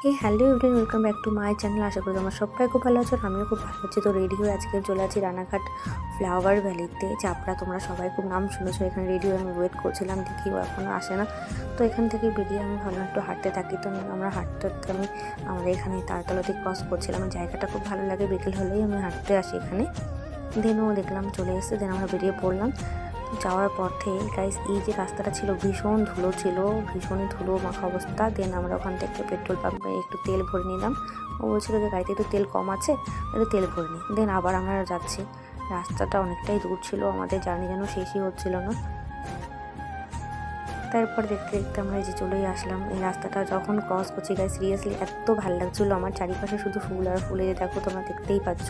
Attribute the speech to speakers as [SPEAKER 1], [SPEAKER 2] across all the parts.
[SPEAKER 1] Hello everyone, welcome back to my channel. আশা করি তোমরা সবাই খুব ভালো আছো, আমিও খুব ভালো আছি। তো রেডি হয়ে আজকে চলে আছি রানাঘাট ফ্লাওয়ার ভ্যালিতে। চাপড়া তোমরা সবাই খুব নাম শুনেছো, এখানে রেডি হয়ে আমি ওয়েট করছিলাম, দেখি ও এখনও আসে না। তো এখান থেকে বেরিয়ে আমি ভাবলাম একটু হাঁটতে থাকি। তো আমরা হাঁটতে হাঁটতে আমি আমাদের এখানে তারতলাতে ক্রস করছিলাম। জায়গাটা খুব ভালো লাগে, বিকেল হলেই আমি হাঁটতে আসি এখানে। দেনও দেখলাম চলে এসেছে, দেন আমরা বেরিয়ে পড়লাম। যাওয়ার পথে গাইস এই যে রাস্তাটা ছিল ভীষণ ধুলো ছিল, ভীষণই ধুলো মাখা অবস্থা। দেন আমরা ওখান থেকে পেট্রোল পাম্পে একটু তেল ভরে নিলাম। ও বলছিল যে গাড়িতে একটু তেল কম আছে, একটু তেল ভরে নিই। দেন আবার আমরা যাচ্ছি। রাস্তাটা অনেকটাই দূর ছিল, আমাদের জার্নি যেন শেষই হচ্ছিল না। তারপর দেখতে দেখতে আমরা এই যে চলেই আসলাম। এই রাস্তাটা যখন ক্রস করছি গাইস, সিরিয়াসলি এত ভালো লাগছিলো আমার। চারিপাশে শুধু ফুল আর ফুলে, দেখো তোমরা দেখতেই পাচ্ছ,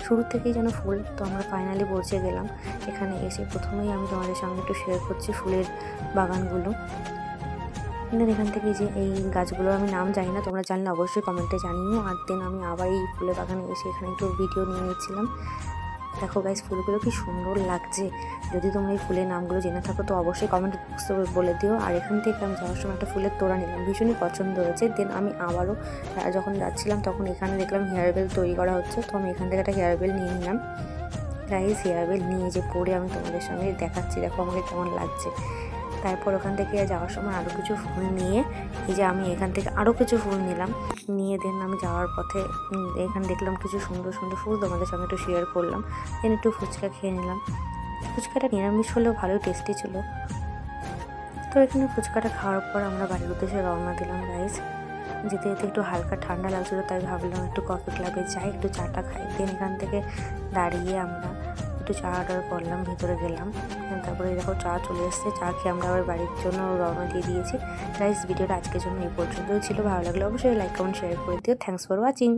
[SPEAKER 1] শুরু থেকেই যেন ফুল। তো আমরা ফাইনালি পৌঁছে গেলাম এখানে এসে। প্রথমেই আমি তোমাদের সঙ্গে একটু শেয়ার করছি ফুলের বাগানগুলো। এখান থেকে যে এই গাছগুলোর আমি নাম জানি না, তোমরা জানলে অবশ্যই কমেন্টে জানিও। আর দেন আমি আবার এই ফুলের বাগানে এসে এখানে একটু ভিডিও নিয়ে নিচ্ছিলাম। দেখো গাইস ফুলগুলো কি সুন্দর লাগছে। যদি তোমরা এই ফুলের নামগুলো জেনে থাকো তো অবশ্যই কমেন্ট বক্সে বলে দিও। আর এখান থেকে আমি যাওয়ার সময় একটা ফুলের তোড়া নিলাম, ভীষণই পছন্দ হয়েছে। দেন আমি আবারও যখন যাচ্ছিলাম তখন এখানে দেখলাম হেয়ার বেল তৈরি করা হচ্ছে। তো আমি এখান থেকে একটা হেয়ার বেল নিয়ে নিলাম। গাইস হেয়ার বেল নিয়ে যে পরে আমি তোমাদের সঙ্গে দেখাচ্ছি, দেখো আমাকে কেমন লাগছে। তারপর ওখান থেকে যাওয়ার সময় আরও কিছু ফুল নিয়ে, এই যে আমি এখান থেকে আরও কিছু ফুল নিলাম। নিয়ে দেন আমি যাওয়ার পথে এখানে দেখলাম কিছু সুন্দর সুন্দর ফুল, তোমাদের সঙ্গে একটু শেয়ার করলাম। দেন একটু ফুচকা খেয়ে নিলাম। ফুচকাটা নিরামিষ হলেও ভালোই টেস্টি ছিল। তো এখানে ফুচকাটা খাওয়ার পর আমরা বাড়ির উদ্দেশ্যে রওনা দিলাম গাইস। যেতে যেতে একটু হালকা ঠান্ডা লাগছিলো, তাই ভাবলাম একটু কফি ক্লাবে যাই, একটু চাটা খাই। দেন এখান থেকে দাঁড়িয়ে আমরা একটু চা অর্ডার করলাম, ভিতরে গেলাম। তারপরে দেখো চা চলে এসছে, চা খেয়ে আমরা আবার বাড়ির জন্য রওনা দিয়ে দিয়েছি। গাইস ভিডিওটা আজকের জন্য এই পর্যন্তই ছিল। ভালো লাগলে অবশ্যই লাইক কমেন্ট শেয়ার করে দিও। Thanks for watching.